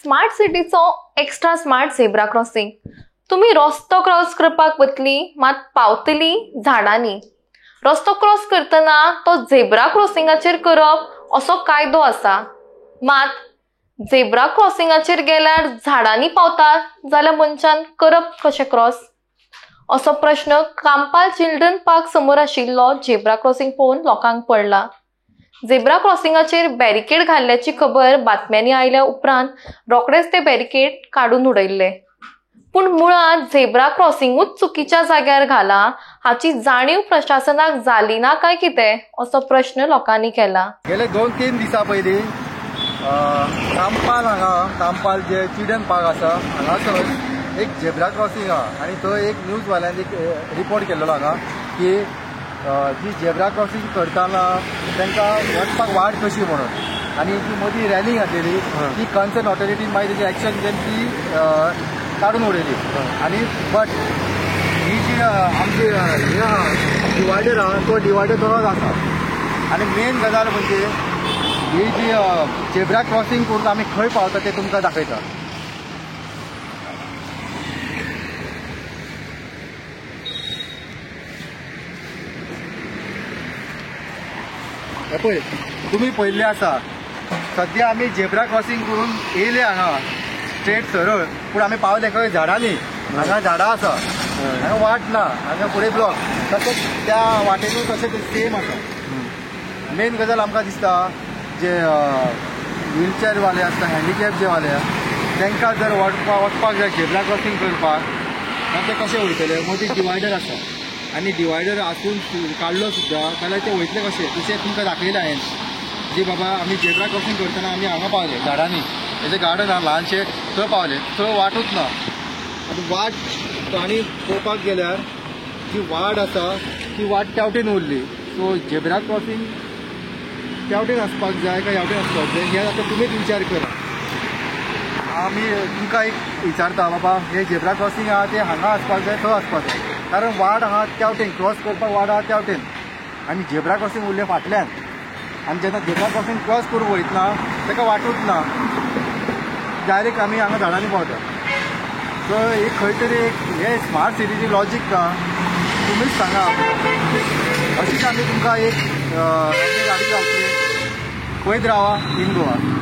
Smart सिटीचो extra smart zebra crossing. तुम्ही रस्तो क्रॉस करपाक वतली मात पावतली झाडांनी। रस्तो क्रॉस करतना तो झेब्रा क्रॉसिंगाचेर करप असो कायदो आसा, मात झेब्रा क्रॉसिंगाचेर गेल्यार झाडांनी पावतात जाल्यार मनशान करप कशें क्रॉस असो प्रश्न कांपाल चिल्ड्रन पार्क समोर आशिल्लो झेब्रा क्रॉसिंग पळोवन लोकांक पडला। झेब्रा क्रॉसिंगाचेर बॅरिकेड घाल्ल्याची खबर बातम्यांनी आयल्या उपरांत रोखडेच ते बॅरिकेड काडून उडयल्ले। पूण मुळात झेब्रा क्रॉसिंगूच चुकीच्या जाग्यार घाला हाची जाणीव प्रशासनाक जाली ना काय कितें असो प्रश्न लोकांनी केला। गेले 2-3 दिसा पयलीं कांपाल जे चिल्ड्रन पार्क आसा हांगासर एक झेब्रा क्रॉसिंग आहा आनी थंय एक न्यूजवाल्यांनी रिपोर्ट केल्लो हांगा की जी झेब्रा क्रॉसिंग करतना तांकां वचपाक वाट कशी म्हणून आनी जी मदीं रॅली घातलेली ती कन्सर्न ऑथॉरिटीन मागीर तेजी एक्शन घेवन ती काडून उडयली। आनी बट ही जी आमची हे आहा डिवायडर आहा तो डिवायडर तसोच आसा। आनी मेन गजाल म्हणजे ही जी झेब्रा क्रॉसिंग करून आमी खंय पावता तें तुमकां दाखयता। पळय तुमी पळयल्लें आसा सद्या आमी झेब्रा क्रॉसिंग करून येयले हांगा स्ट्रेट सरळ, पूण आमी पावले खंय झाडांनी। हांगा झाडां आसा, हांगा वाट ना, हांगा फुडें ब्लॉक, तशेंच त्या वाटेनूच तशेंच सेम आसा। मेन गजाल आमकां दिसता जे व्हीलचॅरवाले आसता, हँडिकॅप जे वाले तांकां जर वचपाक जाय झेब्रा क्रॉसिंग करपाक जाल्यार ते कशें वयतले? मदीं डिवायडर आसा आनी डिवायडर आसून काडलो सुद्दां जाल्यार ते वयतले कशें? तशें तुमकां दाखयलां हांवें जी बाबा आमी झेब्रा क्रॉसिंग करतना आमी हांगा पावले झाडांनी, हेजें गार्डन आहा ल्हानशें, थंय पावले, थंय वाटूच ना। आतां वाट आनी पळोवपाक गेल्यार जी वाट आसा ती वाट तेवटेन उरली। सो झेब्रा क्रॉसिंग तेवटेन आसपाक जाय काय हेवटेन आसपाक जाय हें आतां तुमीच विचार करा। आमी तुमकां एक विचारता बाबा हे झेब्रा क्रॉसिंग आहा तें हांगा आसपाक जाय थंय आसपाक जाय, कारण वाट आहा तेवटेन क्रॉस करपाक वाट आहा तेवटेन आनी झेब्रा क्रॉसिंग उरलें फाटल्यान। आनी जेन्ना झेब्रा क्रॉसिंग क्रॉस करून वयतना ताका वाटूच ना, डायरेक्ट आमी हांगा झाडांनी पावता। सो एक खंय तरी एक हे स्मार्ट सिटीची लॉजीक ना, तुमीच सांगा। अशीच आमी तुमकां एक गाडी रावतली, पयत रावा इन गोवा।